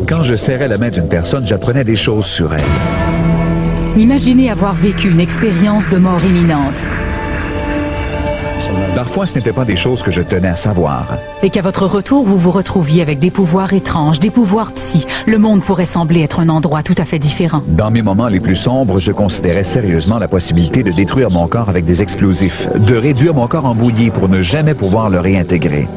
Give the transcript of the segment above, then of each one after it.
Quand je serrais la main d'une personne, j'apprenais des choses sur elle. Imaginez avoir vécu une expérience de mort imminente. Parfois, ce n'était pas des choses que je tenais à savoir. Et qu'à votre retour, vous vous retrouviez avec des pouvoirs étranges, des pouvoirs psy. Le monde pourrait sembler être un endroit tout à fait différent. Dans mes moments les plus sombres, je considérais sérieusement la possibilité de détruire mon corps avec des explosifs, de réduire mon corps en bouillie pour ne jamais pouvoir le réintégrer.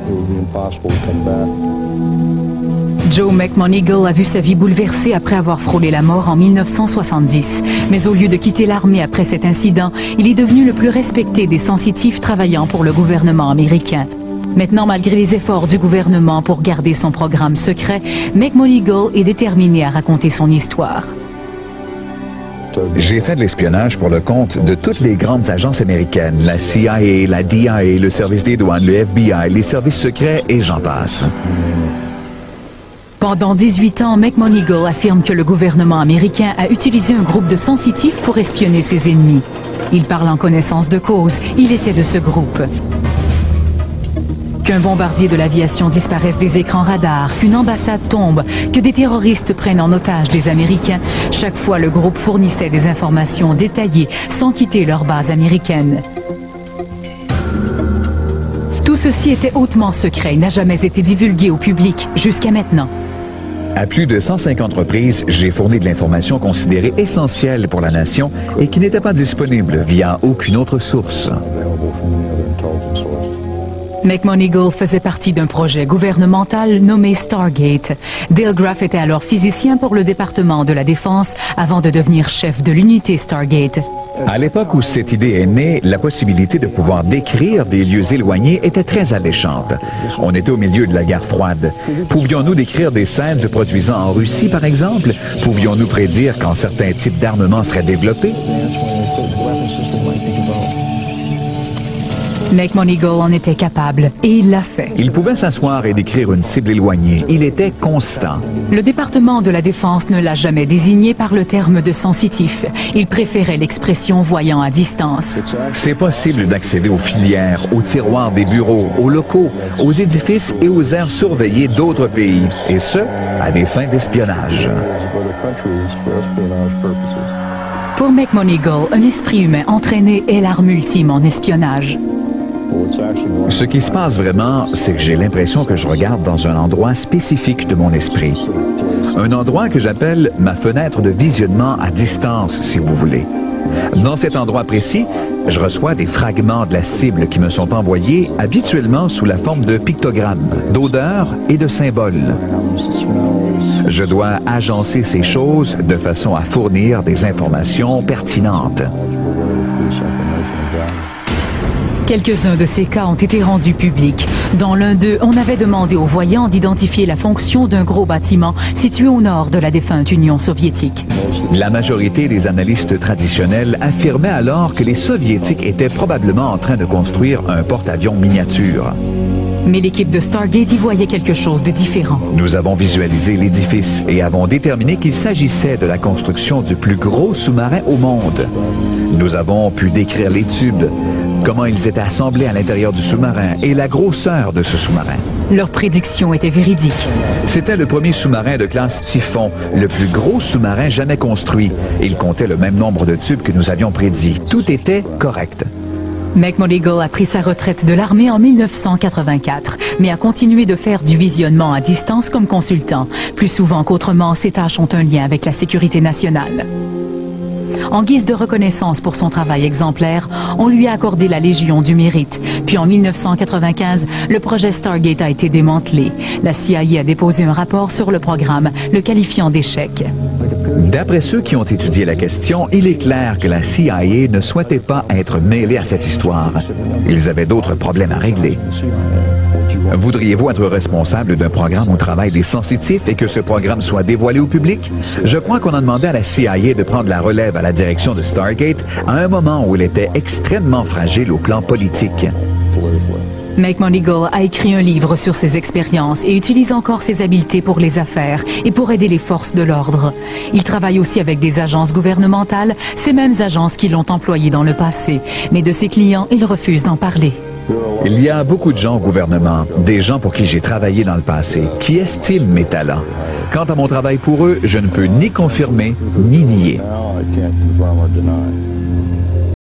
Joe McMoneagle a vu sa vie bouleversée après avoir frôlé la mort en 1970. Mais au lieu de quitter l'armée après cet incident, il est devenu le plus respecté des sensitifs travaillant pour le gouvernement américain. Maintenant, malgré les efforts du gouvernement pour garder son programme secret, McMoneagle est déterminé à raconter son histoire. J'ai fait de l'espionnage pour le compte de toutes les grandes agences américaines, la CIA, la DIA, le service des douanes, le FBI, les services secrets et j'en passe. Pendant 18 ans, McMoneagle affirme que le gouvernement américain a utilisé un groupe de sensitifs pour espionner ses ennemis. Il parle en connaissance de cause, il était de ce groupe. Qu'un bombardier de l'aviation disparaisse des écrans radars, qu'une ambassade tombe, que des terroristes prennent en otage des Américains, chaque fois le groupe fournissait des informations détaillées sans quitter leur base américaine. Tout ceci était hautement secret et n'a jamais été divulgué au public jusqu'à maintenant. À plus de 150 reprises, j'ai fourni de l'information considérée essentielle pour la nation et qui n'était pas disponible via aucune autre source. McMoneagle faisait partie d'un projet gouvernemental nommé Stargate. Dale Graff était alors physicien pour le département de la Défense avant de devenir chef de l'unité Stargate. À l'époque où cette idée est née, la possibilité de pouvoir décrire des lieux éloignés était très alléchante. On était au milieu de la guerre froide. Pouvions-nous décrire des scènes se produisant en Russie, par exemple? Pouvions-nous prédire quand certains types d'armements seraient développés? McMoneagle en était capable et il l'a fait. Il pouvait s'asseoir et décrire une cible éloignée. Il était constant. Le département de la Défense ne l'a jamais désigné par le terme de sensitif. Il préférait l'expression voyant à distance. C'est possible d'accéder aux filières, aux tiroirs des bureaux, aux locaux, aux édifices et aux aires surveillées d'autres pays. Et ce, à des fins d'espionnage. Pour McMoneagle, un esprit humain entraîné est l'arme ultime en espionnage. Ce qui se passe vraiment, c'est que j'ai l'impression que je regarde dans un endroit spécifique de mon esprit. Un endroit que j'appelle ma fenêtre de visionnement à distance, si vous voulez. Dans cet endroit précis, je reçois des fragments de la cible qui me sont envoyés habituellement sous la forme de pictogrammes, d'odeurs et de symboles. Je dois agencer ces choses de façon à fournir des informations pertinentes. Quelques-uns de ces cas ont été rendus publics. Dans l'un d'eux, on avait demandé aux voyants d'identifier la fonction d'un gros bâtiment situé au nord de la défunte Union soviétique. La majorité des analystes traditionnels affirmaient alors que les Soviétiques étaient probablement en train de construire un porte-avions miniature. Mais l'équipe de Stargate y voyait quelque chose de différent. Nous avons visualisé l'édifice et avons déterminé qu'il s'agissait de la construction du plus gros sous-marin au monde. Nous avons pu décrire les tubes, comment ils étaient assemblés à l'intérieur du sous-marin et la grosseur de ce sous-marin. Leur prédiction était véridique. C'était le premier sous-marin de classe Typhon, le plus gros sous-marin jamais construit. Il comptait le même nombre de tubes que nous avions prédit. Tout était correct. McMoneagle a pris sa retraite de l'armée en 1984, mais a continué de faire du visionnement à distance comme consultant. Plus souvent qu'autrement, ses tâches ont un lien avec la sécurité nationale. En guise de reconnaissance pour son travail exemplaire, on lui a accordé la Légion du Mérite. Puis en 1995, le projet Stargate a été démantelé. La CIA a déposé un rapport sur le programme, le qualifiant d'échec. D'après ceux qui ont étudié la question, il est clair que la CIA ne souhaitait pas être mêlée à cette histoire. Ils avaient d'autres problèmes à régler. Voudriez-vous être responsable d'un programme où travaillent des sensitifs et que ce programme soit dévoilé au public? Je crois qu'on a demandé à la CIA de prendre la relève à la direction de Stargate à un moment où elle était extrêmement fragile au plan politique. McMoneagle a écrit un livre sur ses expériences et utilise encore ses habiletés pour les affaires et pour aider les forces de l'ordre. Il travaille aussi avec des agences gouvernementales, ces mêmes agences qui l'ont employé dans le passé. Mais de ses clients, il refuse d'en parler. Il y a beaucoup de gens au gouvernement, des gens pour qui j'ai travaillé dans le passé, qui estiment mes talents. Quant à mon travail pour eux, je ne peux ni confirmer ni nier. Now I can't confirm or deny.